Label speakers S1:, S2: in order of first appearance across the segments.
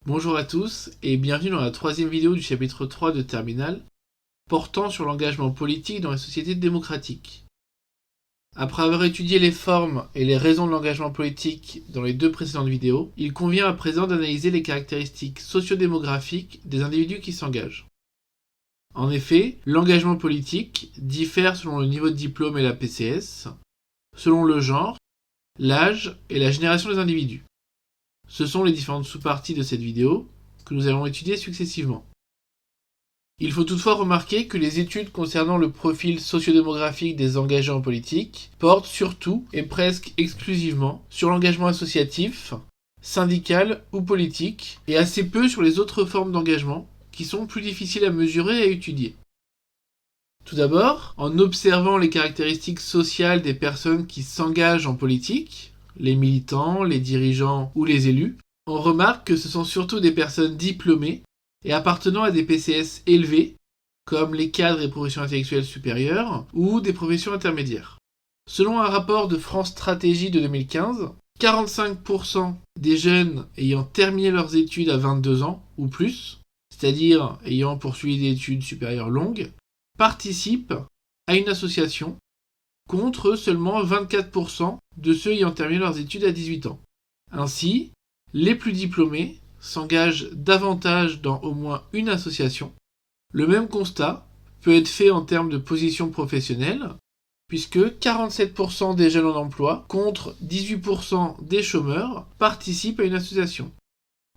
S1: Bonjour à tous et bienvenue dans la troisième vidéo du chapitre 3 de Terminal, portant sur l'engagement politique dans les sociétés démocratiques. Après avoir étudié les formes et les raisons de l'engagement politique dans les deux précédentes vidéos, il convient à présent d'analyser les caractéristiques sociodémographiques des individus qui s'engagent. En effet, l'engagement politique diffère selon le niveau de diplôme et la PCS, selon le genre, l'âge et la génération des individus. Ce sont les différentes sous-parties de cette vidéo que nous allons étudier successivement. Il faut toutefois remarquer que les études concernant le profil sociodémographique des engagés en politique portent surtout et presque exclusivement sur l'engagement associatif, syndical ou politique, et assez peu sur les autres formes d'engagement qui sont plus difficiles à mesurer et à étudier. Tout d'abord, en observant les caractéristiques sociales des personnes qui s'engagent en politique, les militants, les dirigeants ou les élus, on remarque que ce sont surtout des personnes diplômées et appartenant à des PCS élevés, comme les cadres et professions intellectuelles supérieures, ou des professions intermédiaires. Selon un rapport de France Stratégie de 2015, 45% des jeunes ayant terminé leurs études à 22 ans ou plus, c'est-à-dire ayant poursuivi des études supérieures longues, participent à une association, contre seulement 24% de ceux ayant terminé leurs études à 18 ans. Ainsi, les plus diplômés s'engagent davantage dans au moins une association. Le même constat peut être fait en termes de position professionnelle, puisque 47% des jeunes en emploi, contre 18% des chômeurs, participent à une association.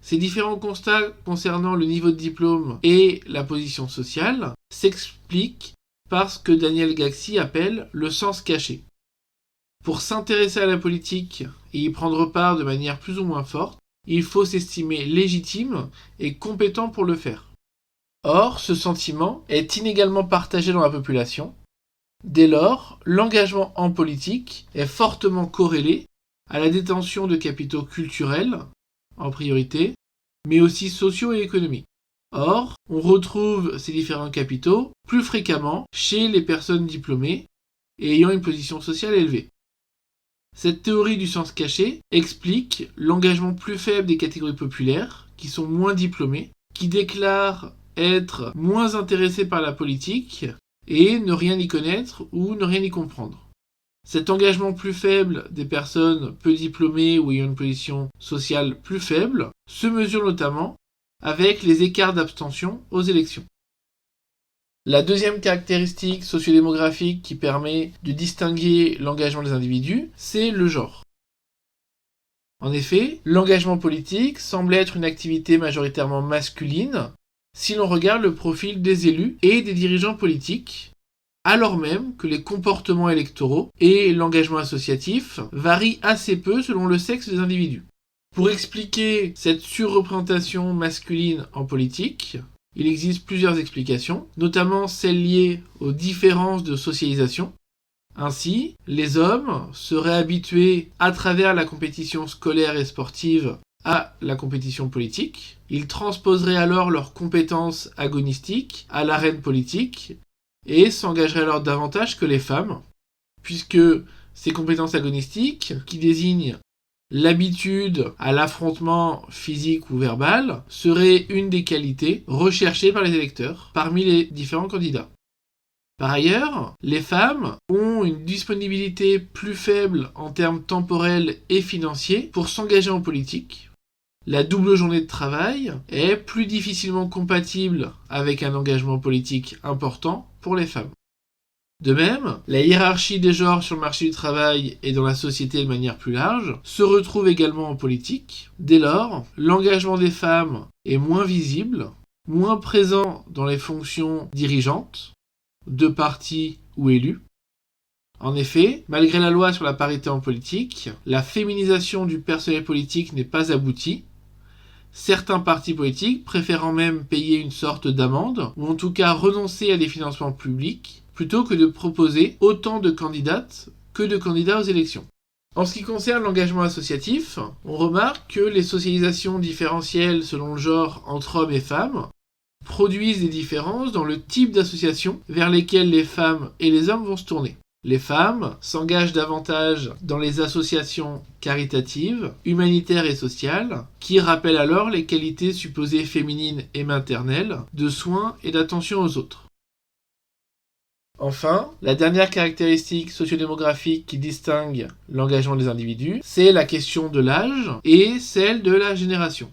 S1: Ces différents constats concernant le niveau de diplôme et la position sociale s'expliquent par ce que Daniel Gaxi appelle le sens caché. Pour s'intéresser à la politique et y prendre part de manière plus ou moins forte, il faut s'estimer légitime et compétent pour le faire. Or, ce sentiment est inégalement partagé dans la population. Dès lors, l'engagement en politique est fortement corrélé à la détention de capitaux culturels, en priorité, mais aussi sociaux et économiques. Or, on retrouve ces différents capitaux plus fréquemment chez les personnes diplômées et ayant une position sociale élevée. Cette théorie du sens caché explique l'engagement plus faible des catégories populaires, qui sont moins diplômées, qui déclarent être moins intéressées par la politique et ne rien y connaître ou ne rien y comprendre. Cet engagement plus faible des personnes peu diplômées ou ayant une position sociale plus faible se mesure notamment avec les écarts d'abstention aux élections. La deuxième caractéristique sociodémographique qui permet de distinguer l'engagement des individus, c'est le genre. En effet, l'engagement politique semble être une activité majoritairement masculine si l'on regarde le profil des élus et des dirigeants politiques, alors même que les comportements électoraux et l'engagement associatif varient assez peu selon le sexe des individus. Pour expliquer cette surreprésentation masculine en politique, il existe plusieurs explications, notamment celles liées aux différences de socialisation. Ainsi, les hommes seraient habitués à travers la compétition scolaire et sportive à la compétition politique. Ils transposeraient alors leurs compétences agonistiques à l'arène politique et s'engageraient alors davantage que les femmes, puisque ces compétences agonistiques, qui désignent l'habitude à l'affrontement physique ou verbal, serait une des qualités recherchées par les électeurs parmi les différents candidats. Par ailleurs, les femmes ont une disponibilité plus faible en termes temporels et financiers pour s'engager en politique. La double journée de travail est plus difficilement compatible avec un engagement politique important pour les femmes. De même, la hiérarchie des genres sur le marché du travail et dans la société de manière plus large se retrouve également en politique. Dès lors, l'engagement des femmes est moins visible, moins présent dans les fonctions dirigeantes, de partis ou élus. En effet, malgré la loi sur la parité en politique, la féminisation du personnel politique n'est pas aboutie. Certains partis politiques préférant même payer une sorte d'amende, ou en tout cas renoncer à des financements publics, plutôt que de proposer autant de candidates que de candidats aux élections. En ce qui concerne l'engagement associatif, on remarque que les socialisations différentielles selon le genre entre hommes et femmes produisent des différences dans le type d'associations vers lesquelles les femmes et les hommes vont se tourner. Les femmes s'engagent davantage dans les associations caritatives, humanitaires et sociales, qui rappellent alors les qualités supposées féminines et maternelles de soins et d'attention aux autres. Enfin, la dernière caractéristique sociodémographique qui distingue l'engagement des individus, c'est la question de l'âge et celle de la génération.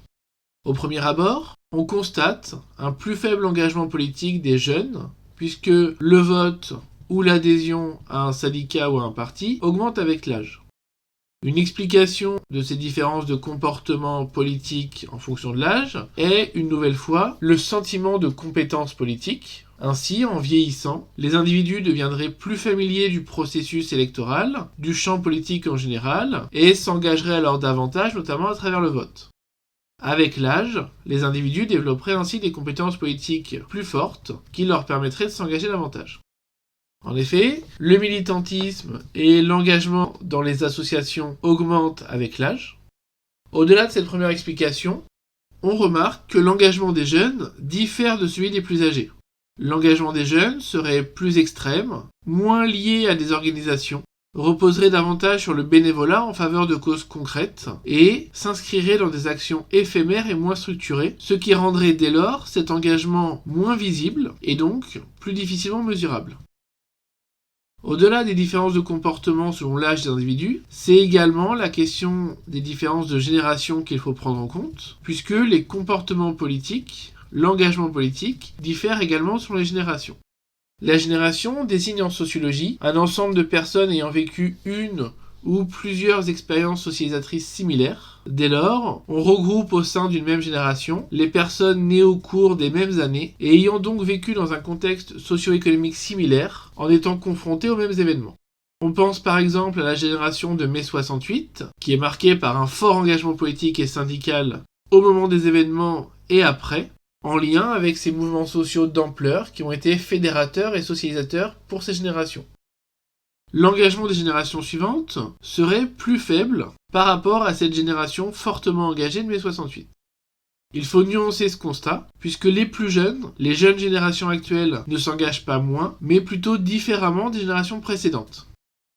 S1: Au premier abord, on constate un plus faible engagement politique des jeunes, puisque le vote ou l'adhésion à un syndicat ou à un parti augmente avec l'âge. Une explication de ces différences de comportement politique en fonction de l'âge est, une nouvelle fois, le sentiment de compétence politique. Ainsi, en vieillissant, les individus deviendraient plus familiers du processus électoral, du champ politique en général, et s'engageraient alors davantage, notamment à travers le vote. Avec l'âge, les individus développeraient ainsi des compétences politiques plus fortes qui leur permettraient de s'engager davantage. En effet, le militantisme et l'engagement dans les associations augmentent avec l'âge. Au-delà de cette première explication, on remarque que l'engagement des jeunes diffère de celui des plus âgés. L'engagement des jeunes serait plus extrême, moins lié à des organisations, reposerait davantage sur le bénévolat en faveur de causes concrètes et s'inscrirait dans des actions éphémères et moins structurées, ce qui rendrait dès lors cet engagement moins visible et donc plus difficilement mesurable. Au-delà des différences de comportement selon l'âge des individus, c'est également la question des différences de génération qu'il faut prendre en compte, puisque les comportements politiques, l'engagement politique, diffèrent également selon les générations. La génération désigne en sociologie un ensemble de personnes ayant vécu une ou plusieurs expériences socialisatrices similaires. Dès lors, on regroupe au sein d'une même génération les personnes nées au cours des mêmes années et ayant donc vécu dans un contexte socio-économique similaire en étant confrontées aux mêmes événements. On pense par exemple à la génération de mai 68, qui est marquée par un fort engagement politique et syndical au moment des événements et après, en lien avec ces mouvements sociaux d'ampleur qui ont été fédérateurs et socialisateurs pour ces générations. L'engagement des générations suivantes serait plus faible par rapport à cette génération fortement engagée de mai 68. Il faut nuancer ce constat, puisque les plus jeunes, les jeunes générations actuelles, ne s'engagent pas moins, mais plutôt différemment des générations précédentes.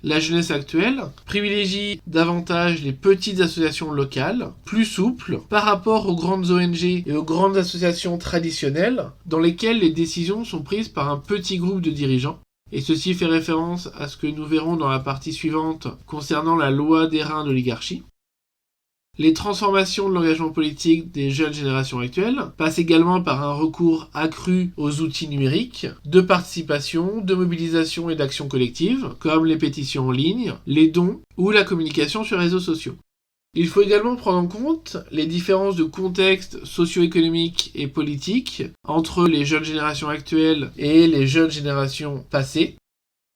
S1: La jeunesse actuelle privilégie davantage les petites associations locales, plus souples, par rapport aux grandes ONG et aux grandes associations traditionnelles, dans lesquelles les décisions sont prises par un petit groupe de dirigeants. Et ceci fait référence à ce que nous verrons dans la partie suivante concernant la loi des reins d'oligarchie. Les transformations de l'engagement politique des jeunes générations actuelles passent également par un recours accru aux outils numériques de participation, de mobilisation et d'action collective, comme les pétitions en ligne, les dons ou la communication sur les réseaux sociaux. Il faut également prendre en compte les différences de contexte socio-économique et politique entre les jeunes générations actuelles et les jeunes générations passées.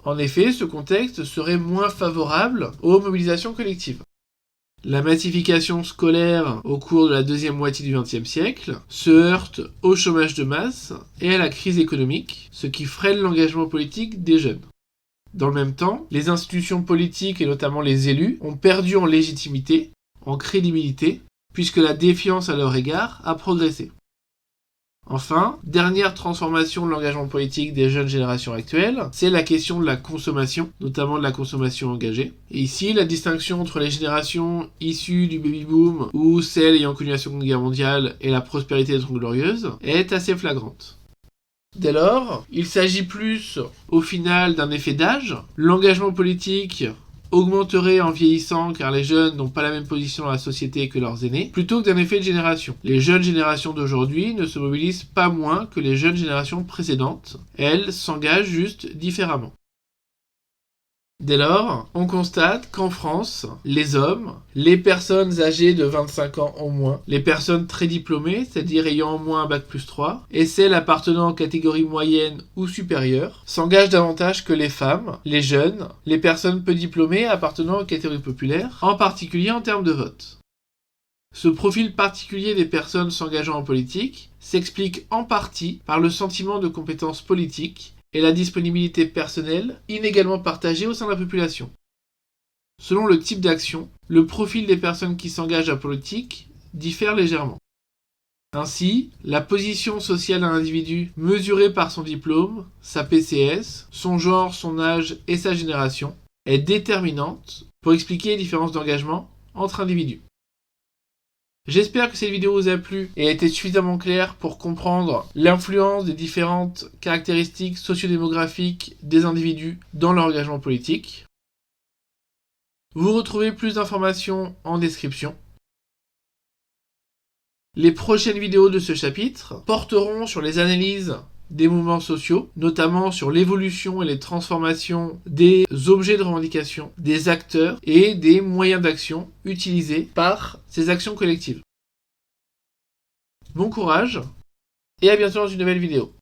S1: En effet, ce contexte serait moins favorable aux mobilisations collectives. La massification scolaire au cours de la deuxième moitié du XXe siècle se heurte au chômage de masse et à la crise économique, ce qui freine l'engagement politique des jeunes. Dans le même temps, les institutions politiques et notamment les élus ont perdu en légitimité, en crédibilité, puisque la défiance à leur égard a progressé. Enfin, dernière transformation de l'engagement politique des jeunes générations actuelles, c'est la question de la consommation, notamment de la consommation engagée. Et ici, la distinction entre les générations issues du baby-boom ou celles ayant connu la Seconde Guerre mondiale et la prospérité des Trente Glorieuses est assez flagrante. Dès lors, il s'agit plus, au final, d'un effet d'âge. L'engagement politique augmenterait en vieillissant car les jeunes n'ont pas la même position dans la société que leurs aînés, plutôt que d'un effet de génération. Les jeunes générations d'aujourd'hui ne se mobilisent pas moins que les jeunes générations précédentes. Elles s'engagent juste différemment. Dès lors, on constate qu'en France, les hommes, les personnes âgées de 25 ans au moins, les personnes très diplômées, c'est-à-dire ayant au moins un bac+3, et celles appartenant aux catégories moyennes ou supérieures, s'engagent davantage que les femmes, les jeunes, les personnes peu diplômées appartenant aux catégories populaires, en particulier en termes de vote. Ce profil particulier des personnes s'engageant en politique s'explique en partie par le sentiment de compétence politique et la disponibilité personnelle inégalement partagée au sein de la population. Selon le type d'action, le profil des personnes qui s'engagent en politique diffère légèrement. Ainsi, la position sociale d'un individu mesurée par son diplôme, sa PCS, son genre, son âge et sa génération est déterminante pour expliquer les différences d'engagement entre individus. J'espère que cette vidéo vous a plu et a été suffisamment claire pour comprendre l'influence des différentes caractéristiques sociodémographiques des individus dans leur engagement politique. Vous retrouvez plus d'informations en description. Les prochaines vidéos de ce chapitre porteront sur les analyses des mouvements sociaux, notamment sur l'évolution et les transformations des objets de revendication, des acteurs et des moyens d'action utilisés par ces actions collectives. Bon courage et à bientôt dans une nouvelle vidéo.